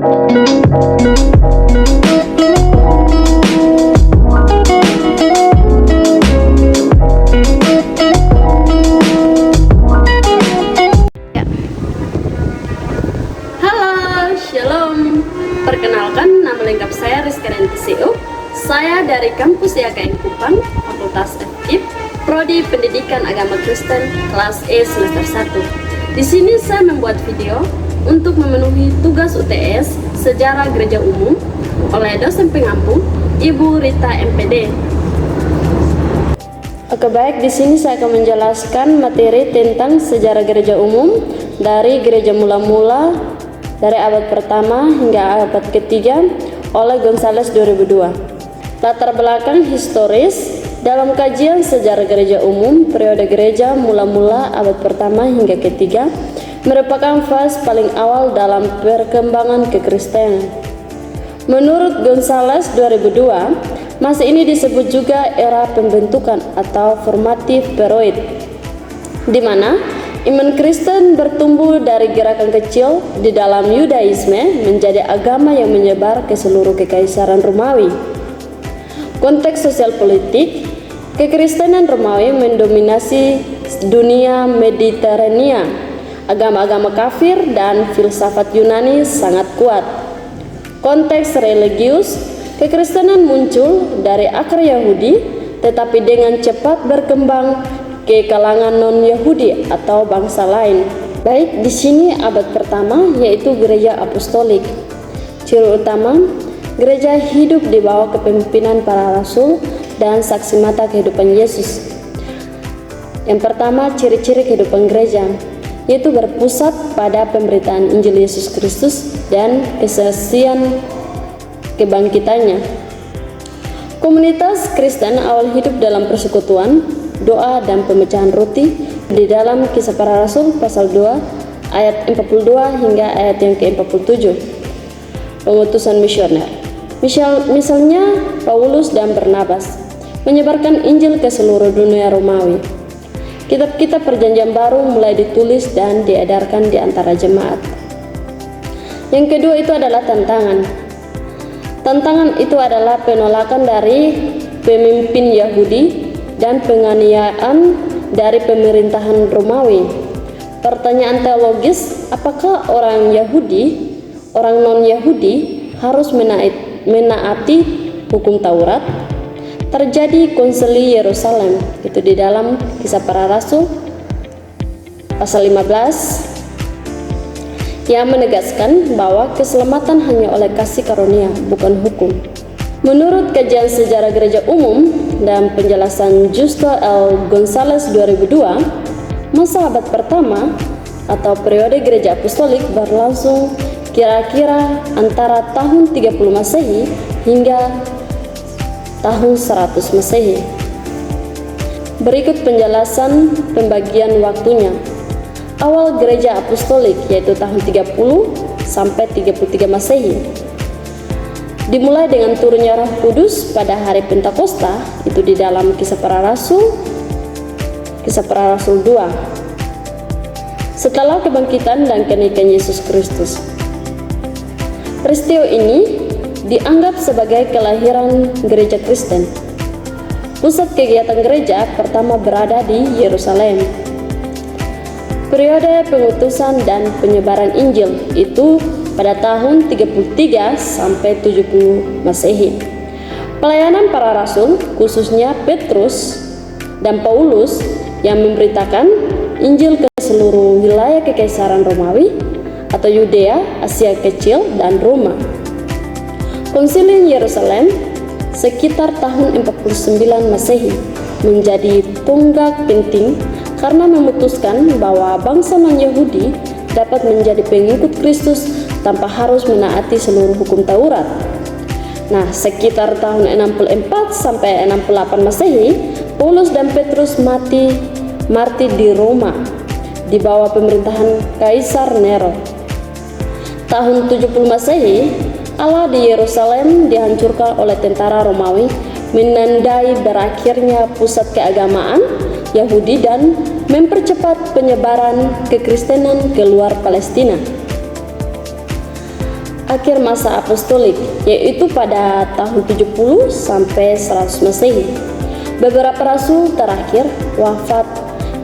Shalom, perkenalkan nama lengkap saya Rizka Rentiseo. Saya dari kampus IAKM Kupang, Fakultas FKIP, Prodi Pendidikan Agama Kristen, kelas E semester 1. Di sini saya membuat video untuk memenuhi tugas UTS Sejarah Gereja Umum oleh dosen pengampu Ibu Rita MPD. Oke, baik, di sini saya akan menjelaskan materi tentang sejarah gereja umum dari gereja mula-mula dari abad pertama hingga abad ketiga oleh Gonzales 2002. Latar belakang historis dalam kajian sejarah gereja umum periode gereja mula-mula abad pertama hingga ketiga merupakan fase paling awal dalam perkembangan kekristenan. Menurut Gonzales 2002, masa ini disebut juga era pembentukan atau formatif period, di mana iman Kristen bertumbuh dari gerakan kecil di dalam Yudaisme menjadi agama yang menyebar ke seluruh kekaisaran Romawi. Konteks sosial politik, kekristenan Romawi mendominasi dunia Mediterania. Agama-agama kafir dan filsafat Yunani sangat kuat. Konteks religius, kekristenan muncul dari akar Yahudi tetapi dengan cepat berkembang ke kalangan non-Yahudi atau bangsa lain. Baik, di sini abad pertama yaitu gereja apostolik. Ciri utama, gereja hidup di bawah kepemimpinan para rasul dan saksi mata kehidupan Yesus. Yang pertama, ciri-ciri kehidupan gereja yaitu berpusat pada pemberitaan Injil Yesus Kristus dan kesaksian kebangkitannya. Komunitas Kristen awal hidup dalam persekutuan, doa dan pemecahan roti di dalam Kisah Para Rasul pasal 2 ayat 42 hingga ayat yang ke-47. Pengutusan misioner. Misalnya Paulus dan Barnabas menyebarkan Injil ke seluruh dunia Romawi. Kitab-kitab Perjanjian Baru mulai ditulis dan diedarkan di antara jemaat. Yang kedua itu adalah tantangan. Tantangan itu adalah penolakan dari pemimpin Yahudi dan penganiayaan dari pemerintahan Romawi. Pertanyaan teologis, apakah orang non-Yahudi harus menaati hukum Taurat? Terjadi konsili Yerusalem, itu di dalam Kisah Para Rasul pasal 15, yang menegaskan bahwa keselamatan hanya oleh kasih karunia, bukan hukum. Menurut kajian sejarah gereja umum dan penjelasan Justo L. Gonzales 2002, masa abad pertama atau periode gereja apostolik berlangsung kira-kira antara tahun 30 Masehi hingga tahun 100 Masehi. Berikut penjelasan pembagian waktunya. Awal gereja apostolik yaitu tahun 30 sampai 33 Masehi. Dimulai dengan turunnya Roh Kudus pada hari Pentakosta, itu di dalam Kisah Para Rasul 2. Setelah kebangkitan dan kenaikan Yesus Kristus. Peristiwa ini dianggap sebagai kelahiran gereja Kristen. Pusat kegiatan gereja pertama berada di Yerusalem. Periode pengutusan dan penyebaran Injil itu pada tahun 33 sampai 70 Masehi. Pelayanan para rasul, khususnya Petrus dan Paulus yang memberitakan Injil ke seluruh wilayah kekaisaran Romawi atau Yudea, Asia Kecil, dan Roma. Konsili Yerusalem sekitar tahun 49 Masehi menjadi tonggak penting karena memutuskan bahwa bangsa non-Yahudi dapat menjadi pengikut Kristus tanpa harus menaati seluruh hukum Taurat. Nah, sekitar tahun 64 sampai 68 Masehi, Paulus dan Petrus mati di Roma di bawah pemerintahan Kaisar Nero. Tahun 70 Masehi, Allah di Yerusalem dihancurkan oleh tentara Romawi, menandai berakhirnya pusat keagamaan Yahudi dan mempercepat penyebaran kekristenan ke luar Palestina. akhir masa apostolik, yaitu pada tahun 70 sampai 100 Masehi. Beberapa rasul terakhir wafat,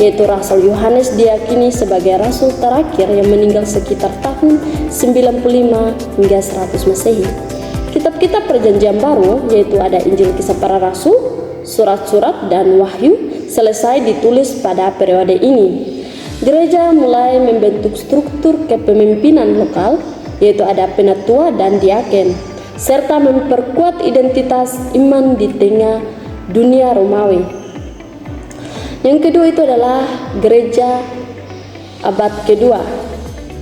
yaitu Rasul Yohanes diyakini sebagai rasul terakhir yang meninggal sekitar tahun 95 hingga 100 Masehi. Kitab-kitab Perjanjian Baru, yaitu ada Injil Kisah Para Rasul, surat-surat, dan Wahyu, selesai ditulis pada periode ini. Gereja mulai membentuk struktur kepemimpinan lokal, yaitu ada penatua dan diaken, serta memperkuat identitas iman di tengah dunia Romawi. Yang kedua itu adalah gereja abad kedua,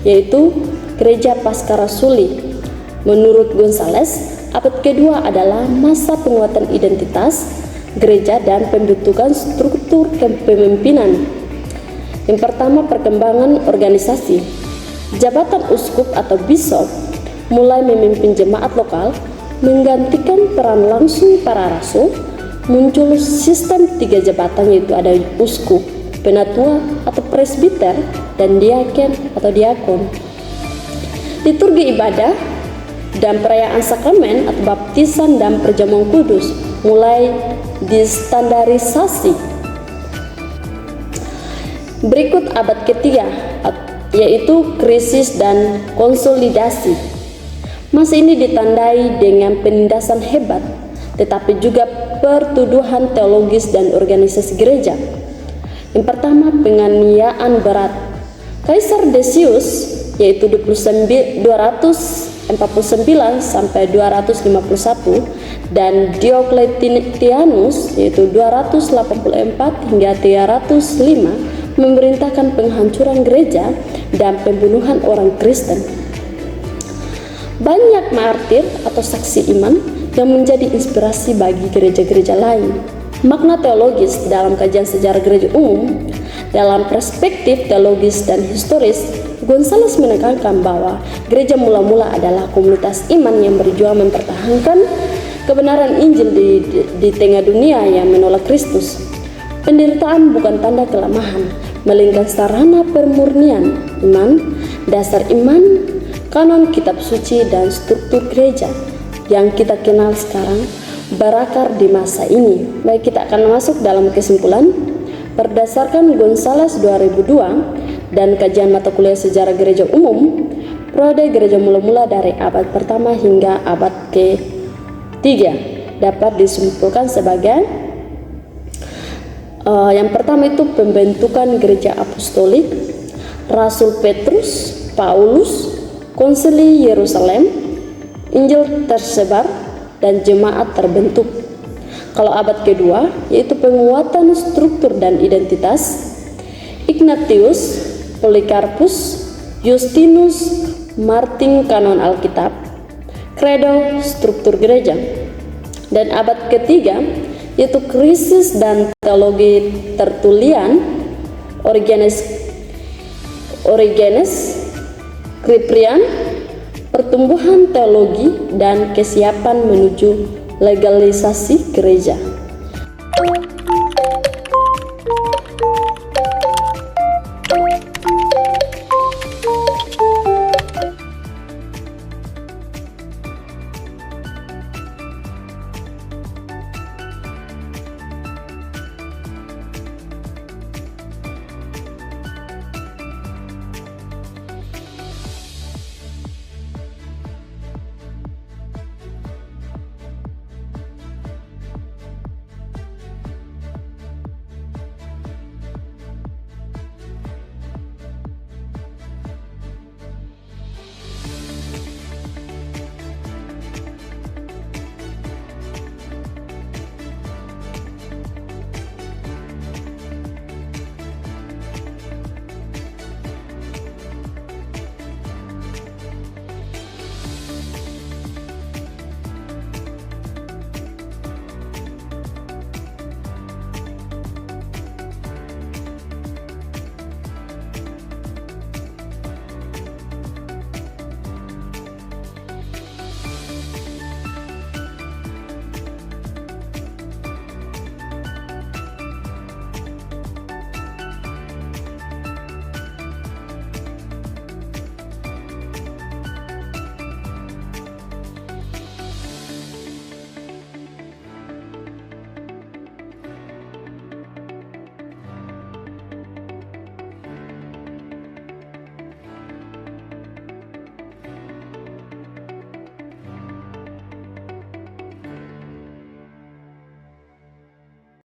yaitu gereja Pasca Rasuli. Menurut Gonzales, abad kedua adalah masa penguatan identitas gereja dan pembentukan struktur kepemimpinan. Yang pertama, perkembangan organisasi. Jabatan uskup atau bishop mulai memimpin jemaat lokal, menggantikan peran langsung para rasul. Muncul sistem 3 jabatan, yaitu ada uskup, penatua atau presbiter, dan diaken atau diakon. Liturgi ibadah dan perayaan sakramen atau baptisan dan perjamuan kudus mulai distandarisasi. Berikut abad ketiga, yaitu krisis dan konsolidasi. Masa ini ditandai dengan penindasan hebat, tetapi juga pertuduhan teologis dan organisasi gereja. Yang pertama, penganiayaan berat. Kaisar Decius, yaitu 249 sampai 251, dan Diocletianus, yaitu 284 hingga 305, memerintahkan penghancuran gereja dan pembunuhan orang Kristen. Banyak martir atau saksi iman yang menjadi inspirasi bagi gereja-gereja lain. Makna teologis dalam kajian sejarah gereja umum. Dalam perspektif teologis dan historis, Gonzales menekankan bahwa gereja mula-mula adalah komunitas iman yang berjuang mempertahankan kebenaran Injil di tengah dunia yang menolak Kristus. Penderitaan bukan tanda kelemahan, melainkan sarana permurnian iman, dasar iman, kanon kitab suci, dan struktur gereja yang kita kenal sekarang berakar di masa ini. Baik, kita akan masuk dalam kesimpulan. Berdasarkan Gonzales 2002 dan kajian mata kuliah sejarah gereja umum, periode gereja mula-mula dari abad pertama hingga abad ke-3 dapat disimpulkan sebagai yang pertama itu pembentukan gereja apostolik, Rasul Petrus, Paulus, Konsili Yerusalem, Injil tersebar, dan jemaat terbentuk. Kalau abad kedua, yaitu penguatan struktur dan identitas, Ignatius, Polikarpus, Justinus, Martin kanon Alkitab, Credo, struktur gereja. Dan abad ketiga, yaitu krisis dan teologi Tertullian, Origenes, Cyprian, pertumbuhan teologi dan kesiapan menuju legalisasi gereja.